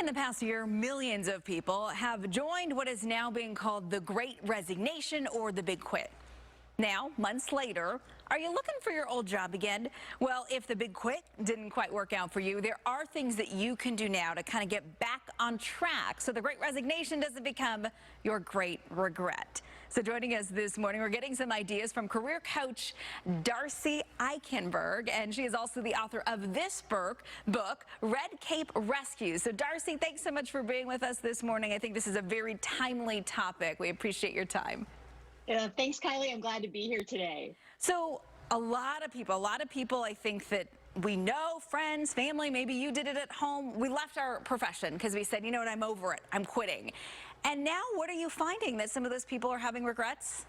In the past year, millions of people have joined what is now being called the Great Resignation or the Big Quit. Now, months later, are you looking for your old job again? Well, if the big quit didn't quite work out for you, there are things that you can do now to kind of get back on track so the Great Resignation doesn't become your great regret. So joining us this morning, we're getting some ideas from career coach Darcy Eikenberg, and she is also the author of this book, Red Cape Rescue. So Darcy, thanks so much for being with us this morning. I think this is a very timely topic. We appreciate your time. Thanks, Kylie. I'm glad to be here today. So a lot of people, I think that we know, friends, family, maybe you did it at home. We left our profession because we said, you know what, I'm over it. I'm quitting. And now what are you finding that some of those people are having regrets?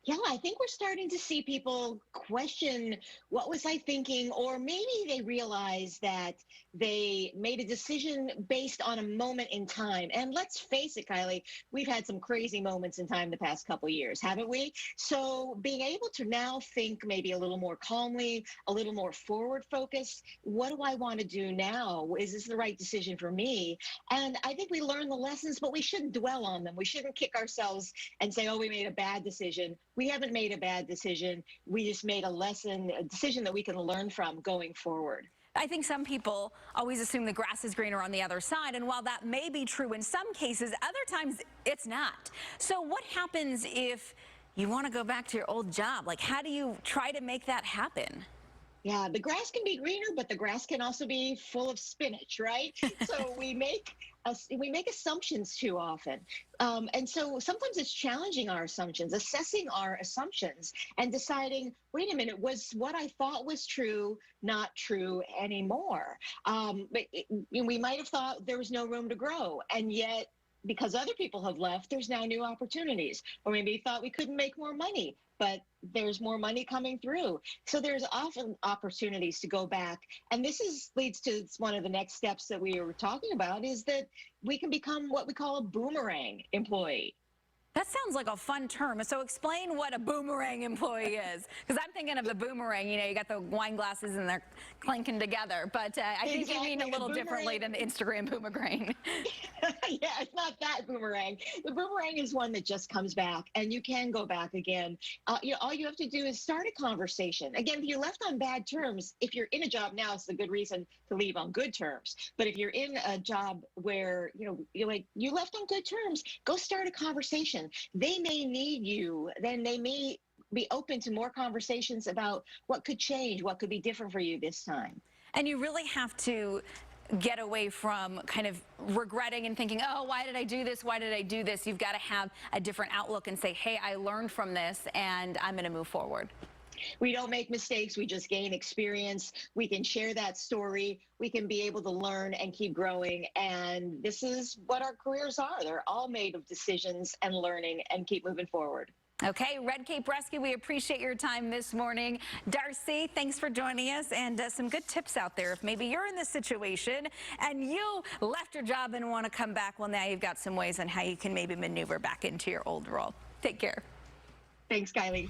Yeah, I think we're starting to see people question, what was I thinking? Or maybe they realize that they made a decision based on a moment in time. And let's face it, Kylie, we've had some crazy moments in time the past couple of years, haven't we? So being able to now think maybe a little more calmly, a little more forward focused, what do I want to do now? Is this the right decision for me? And I think we learn the lessons, but we shouldn't dwell on them. We shouldn't kick ourselves and say, oh, we made a bad decision. We haven't made a bad decision. We just made a decision that we can learn from going forward. I think some people always assume the grass is greener on the other side, and while that may be true in some cases, other times it's not. So what happens if you want to go back to your old job? Like, how do you try to make that happen? Yeah, the grass can be greener, but the grass can also be full of spinach, right? So we make assumptions too often. And so sometimes it's challenging our assumptions, assessing our assumptions and deciding, wait a minute, was what I thought was true not true anymore? We might have thought there was no room to grow, and yet because other people have left, there's now new opportunities. Or maybe we thought we couldn't make more money, but there's more money coming through. So there's often opportunities to go back. And this leads to one of the next steps that we were talking about, is that we can become what we call a boomerang employee. That sounds like a fun term. So explain what a boomerang employee is. Because I'm thinking of the boomerang, you know, you got the wine glasses and they're clinking together. But I think you mean a little differently than the Instagram boomerang. Yeah, it's not that boomerang. The boomerang is one that just comes back, and you can go back again. All you have to do is start a conversation. Again, if you're left on bad terms, if you're in a job now, it's a good reason to leave on good terms. But if you're in a job where, you left on good terms, go start a conversation. They may need you, then they may be open to more conversations about what could change, what could be different for you this time. And you really have to get away from kind of regretting and thinking, oh, why did I do this? Why did I do this? You've got to have a different outlook and say, hey, I learned from this and I'm going to move forward. We don't make mistakes. We just gain experience. We can share that story. We can be able to learn and keep growing. And this is what our careers are. They're all made of decisions and learning, and keep moving forward. Okay, Red Cape Rescue, we appreciate your time this morning. Darcy, thanks for joining us, and some good tips out there. If maybe you're in this situation and you left your job and want to come back, well, now you've got some ways on how you can maybe maneuver back into your old role. Take care. Thanks, Kylie.